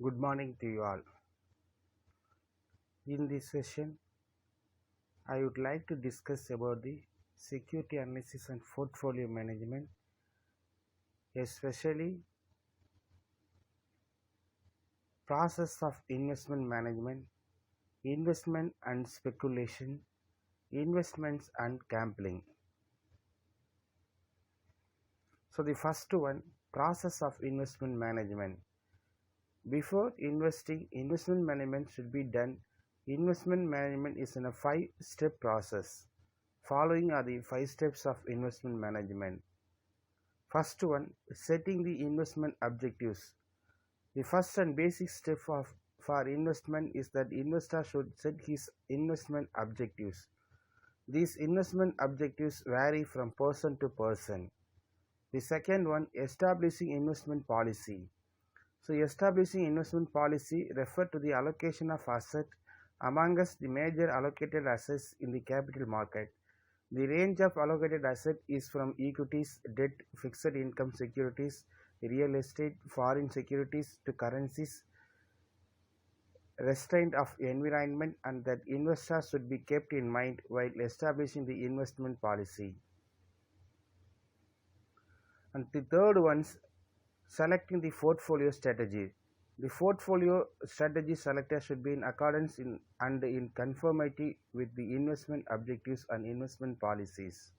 Good morning to you all. In this session, I would like to discuss about the security analysis and portfolio management, especially process of investment management, investment and speculation, investments and gambling. So the first one, process of investment management. Before investing, investment management should be done. Investment management is in a 5-step process. Following are the 5 steps of investment management. First one, setting the investment objectives. The first and basic step for investment is that investor should set his investment objectives. These investment objectives vary from person to person. The second one, establishing investment policy. So establishing investment policy refers to the allocation of assets amongst the major allocated assets in the capital market. The range of allocated assets is from equities, debt, fixed income securities, real estate, foreign securities to currencies. Restraint of environment and that investors should be kept in mind while establishing the investment policy. And the third one, selecting the portfolio strategy. The portfolio strategy selected should be in accordance and in conformity with the investment objectives and investment policies.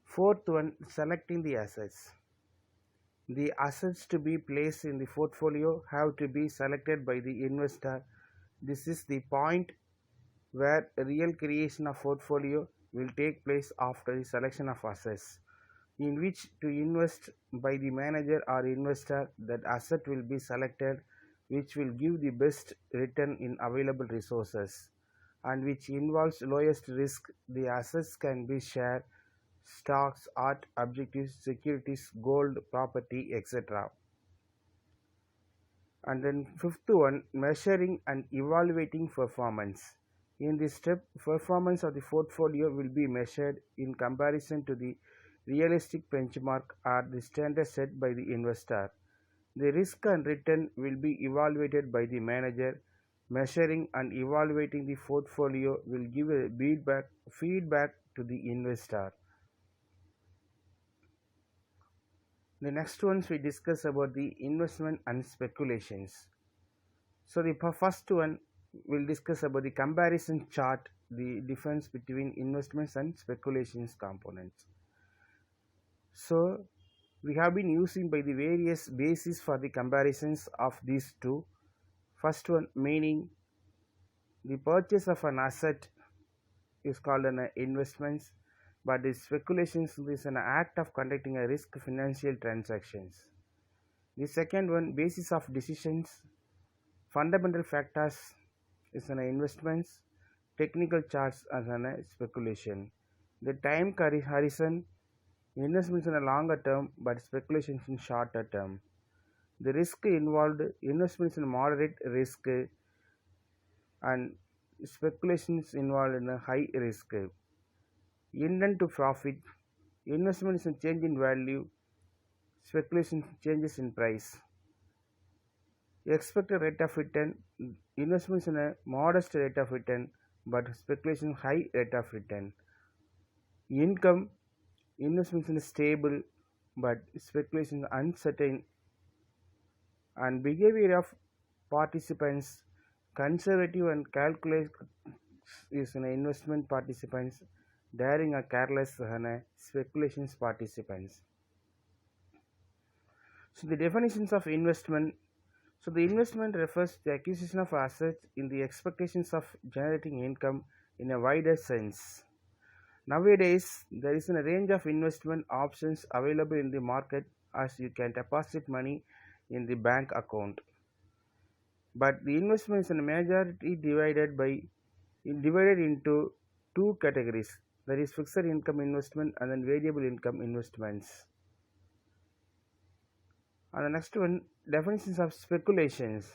Fourth one, selecting the assets. The assets to be placed in the portfolio have to be selected by the investor. This is the point where real creation of portfolio will take place after the selection of assets, in which to invest by the manager or investor. That asset will be selected which will give the best return in available resources and which involves lowest risk. The assets can be share, stocks, art, objectives, securities, gold, property, etc. And then fifth one, measuring and evaluating performance. In this step, performance of the portfolio will be measured in comparison to the realistic benchmark or the standard set by the investor. The risk and return will be evaluated by the manager. Measuring and evaluating the portfolio will give a feedback to the investor. The next ones we discuss about the investment and speculations. So the first one we'll discuss about the comparison chart, the difference between investments and speculations components. So we have been using by the various bases for the comparisons of these two. First one, meaning the purchase of an asset is called an investments, but the speculations is an act of conducting a risk financial transactions. The second one, basis of decisions, fundamental factors is an investments, technical charts as an speculation. The time horizon, investments in a longer term but speculations in shorter term. The risk involved, investments in moderate risk and speculations involved in a high risk. Intent to profit, investments in change in value, speculation changes in price. Expected rate of return, investments in a modest rate of return but speculation high rate of return. Income, investments in stable but speculation uncertain. And behavior of participants, conservative and calculate is an investment participants, daring or careless speculations participants. So the definitions of investment. So the investment refers to the acquisition of assets in the expectations of generating income in a wider sense. Nowadays, there is a range of investment options available in the market, as you can deposit money in the bank account. But the investment is in a majority divided into two categories, that is fixed income investment and then variable income investments. And the next one, definitions of speculations.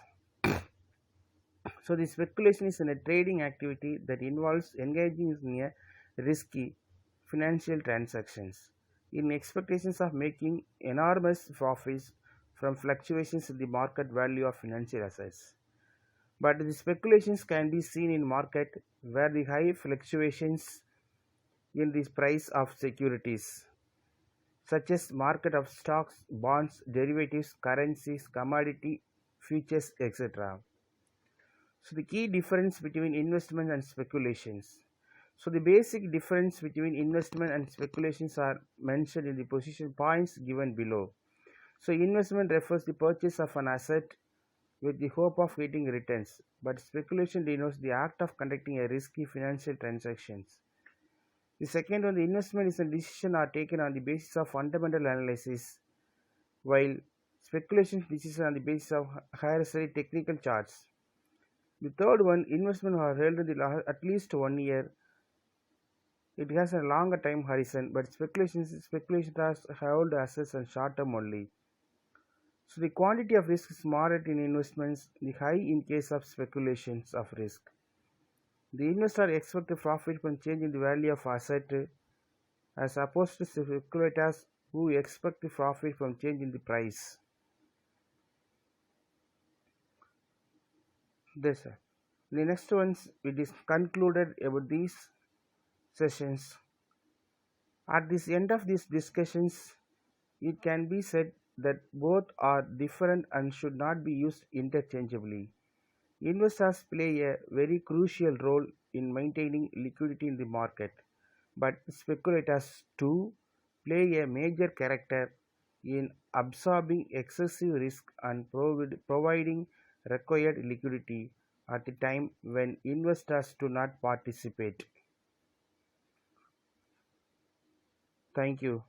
So the speculation is in a trading activity that involves engaging in a risky financial transactions in expectations of making enormous profits from fluctuations in the market value of financial assets. But the speculations can be seen in market where the high fluctuations in the price of securities, such as market of stocks, bonds, derivatives, currencies, commodity, futures, etc. So the key difference between investment and speculations. So the basic difference between investment and speculations are mentioned in the position points given below. So investment refers the purchase of an asset with the hope of getting returns, but speculation denotes the act of conducting a risky financial transactions. The second one, the investment is a decision are taken on the basis of fundamental analysis, while speculation decisions on the basis of heuristic technical charts. The third one, investment are held in at least 1 year. It has a longer time horizon, but speculation has held assets and short term only. So the quantity of risk is moderate in investments, the high in case of speculations of risk. The investor expects to profit from change in the value of asset as opposed to speculators who expect to profit from change in the price. This the next ones it is concluded about these sessions. At the end of these discussions, it can be said that both are different and should not be used interchangeably. Investors play a very crucial role in maintaining liquidity in the market, but speculators too play a major character in absorbing excessive risk and providing required liquidity at the time when investors do not participate. Thank you.